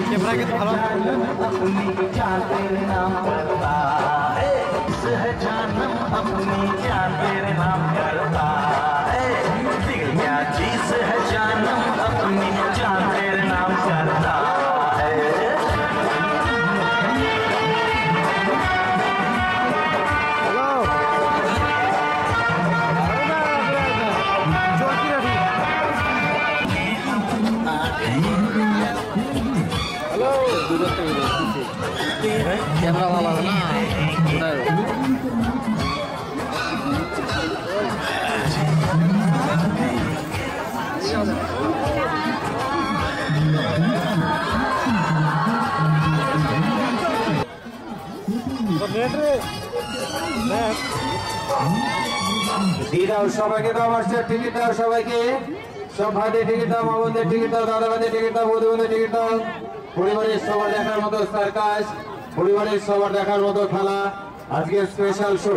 Camera के तो भालो अपनी जान तेरे नाम करता है, जानम अपनी जान तेरे नाम करता है, दिल क्या चीज है जानम अपनी जान तेरे नाम करता है। कैमरा वाला है ना দিদাও সবাইকে দাও মাস্টার টিকিট দাও সবাইকে সব ভাইদের টিকিট দাও মা বোনদের টিকিট দাও দাদা ভাইদের টিকিট দাও বৌদি বোনদের টিকিট দাও পরিবারের সবার দেখার মতো সার্কাস পরিবারের সবার দেখার মতো খেলা আজকের স্পেশাল শো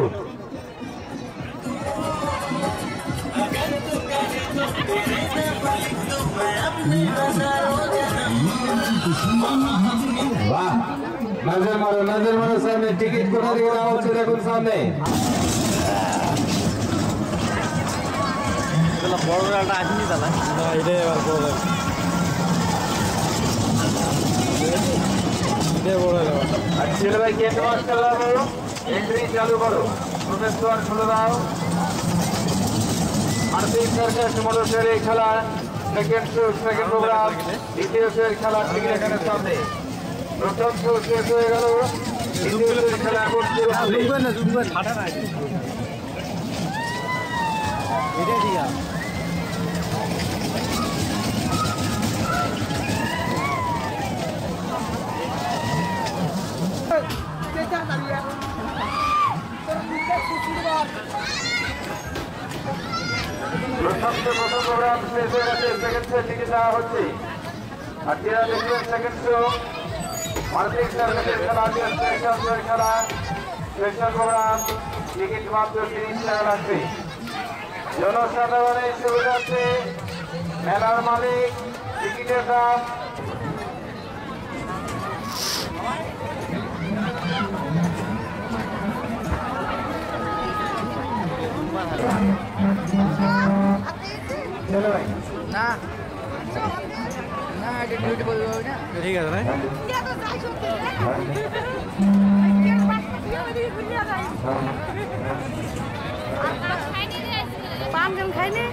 वाह नजर मारो सामने टिकट कोथा থেকে দেওয়া হচ্ছে দেখুন সামনে চলো বড় একটা আসেনি তাহলে না এটা এবার বড় এটা বড় হলো अच्छे भाई के पास चला करो एंट्री चालू करो प्रवेश द्वार खुले दाও आर्थिक सर्कस मनुष्যের এই খেলা সেকেন্ড প্রোগ্রাম দ্বিতীয় খেলা ঠিক এখানে সামনে প্রথম শো শেষ হয়ে গেল দ্বিতীয় খেলা করতে হবে না জুমবে ঠাডা না এটা ঠিক আছে প্রথম প্রোগ্রাম শেষ হয়ে গেছে সেকেন্ড শো টিকিট দেওয়া হচ্ছে আর যারা দেখবেন সেকেন্ড শো আর্থিক সার্কাসের খেলা খেলা স্পেশাল প্রোগ্রাম টিকিট মাত্র 30 টাকা লাগবে জনসাধারণের সুবিধার্থে মেলার মালিক টিকিটের দাম चलो भाई না না এটা ডিউটি বলবো না ঠিক আছে ভাই পান গান খাইনি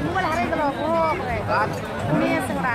মোবাইল হারাই গেল মেয়ে সঙ্গে